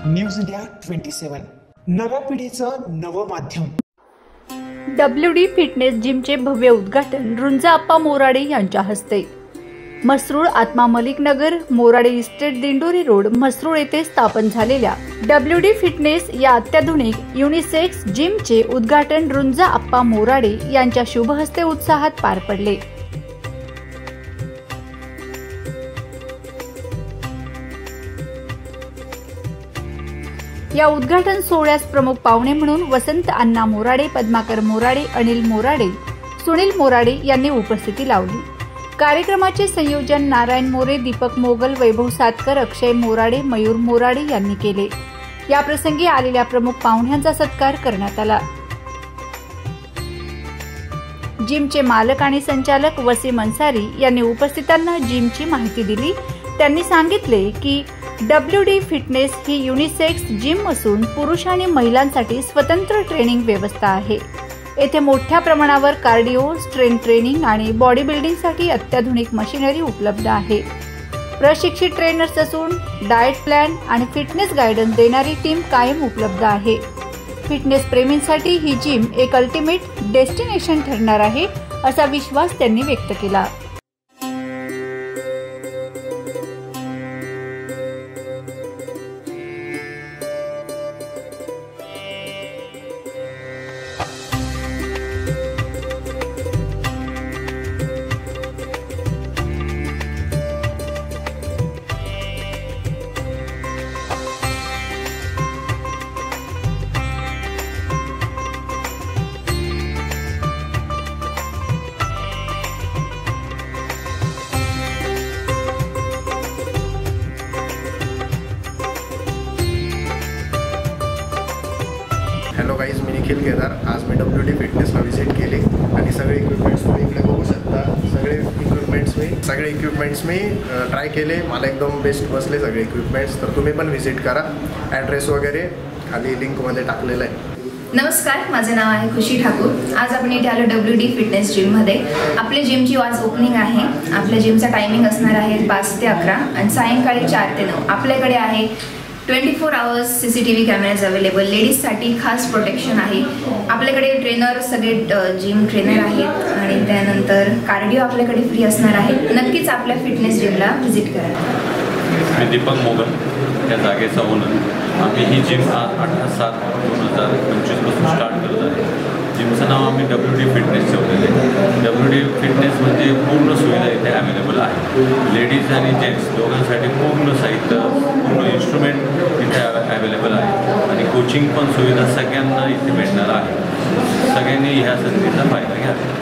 News India 27 नव्या पिढीचं नवं माध्यम। WD फिटनेस जिमचे भव्य उद्घाटन रुंजा अप्पा मोराडे यांच्या हस्ते। म्हसरूळ आत्मा मलिक नगर मोराडे इस्टेट दिंडोरी रोड म्हसरूळ येथे स्थापन झालेल्या WD फिटनेस या अत्याधुनिक युनिसेक्स जिमचे उद्घाटन रुंजा अप्पा मोराडे यांच्या शुभ हस्ते उत्साहात पार पडले। या उद्घाटन सोहळ्यास प्रमुख पाहुणे म्हणून वसंत अण्णा मोराडे, पद्माकर मोराडे, अनिल मोराडे, सुनील मोराडे यांनी उपस्थिती लावली। कार्यक्रमाचे संयोजन नारायण मोरे, दीपक मोगल, वैभव सातकर, अक्षय मोराडे, मयूर मोराडे यांनी केले। या प्रसंगी आलेल्या प्रमुख पाहुण्यांचा सत्कार करण्यात आला। जिमचे मालक आणि संचालक वसीम अन्सारी यांनी उपस्थितांना जिमची माहिती दिली। त्यांनी सांगितले की WD फिटनेस ही युनिसेक्स जिम असून पुरुष आणि महिलांसाठी स्वतंत्र ट्रेनिंग व्यवस्था आहे। येथे मोठ्या प्रमाणावर कार्डिओ, स्ट्रेंथ ट्रेनिंग आणि बॉडी बिल्डिंगसाठी अत्याधुनिक मशिनरी उपलब्ध आहे। प्रशिक्षित ट्रेनर्स असून डाएट प्लॅन आणि फिटनेस गायडन्स देणारी टीम कायम उपलब्ध आहे। फिटनेस प्रेमींसाठी ही जिम एक अल्टिमेट डेस्टिनेशन ठरणार आहे असा विश्वास त्यांनी व्यक्त केला। हॅलो गाईज, मी निखिल केदार। आज मी WD फिटनेसला व्हिजिट केली आणि सगळे इक्विपमेंट्स तुम्ही इकडे बघू शकता। सगळे इक्विपमेंट्स मी ट्राय केले, मला एकदम बेस्ट बसले सगळे इक्विपमेंट्स। तर तुम्ही पण व्हिजिट करा। ॲड्रेस वगैरे खाली लिंकमध्ये टाकलेला आहे। नमस्कार, माझे नाव आहे खुशी ठाकूर। आज आपण इथे आलो WD फिटनेस जिममध्ये। आपल्या जिमची आज ओपनिंग आहे। आपल्या जिमचा टायमिंग असणार आहे 5 ते 11 आणि सायंकाळी 4 ते 9। आपल्याकडे आहे 24 आवर्स CCTV कॅमेराज अवेलेबल। लेडीजसाठी खास प्रोटेक्शन आहे। आपल्याकडे ट्रेनर सगळे जिम ट्रेनर आहेत आणि त्यानंतर कार्डिओ आपल्याकडे फ्री असणार आहे। नक्कीच आपल्या फिटनेस जिमला व्हिजिट करा। मी दीपक मोगल, त्या जागेचा ओनर। आम्ही ही जिम 18/7/2025 पासून स्टार्ट करत आहे। जिमचं नाव आम्ही WD फिटनेस ठेवलेलं आहे। WD फिटनेस म्हणजे पूर्ण सुविधा इथे अवेलेबल आहे। लेडीज आणि जेंट्स दोघांसाठी पूर्ण साहित्य, पूर्ण इन्स्ट्रुमेंट इथे अवेलेबल आहे आणि कोचिंग पण सुविधा सगळ्यांना इथे भेटणार आहे। सगळ्यांनी ह्या संधी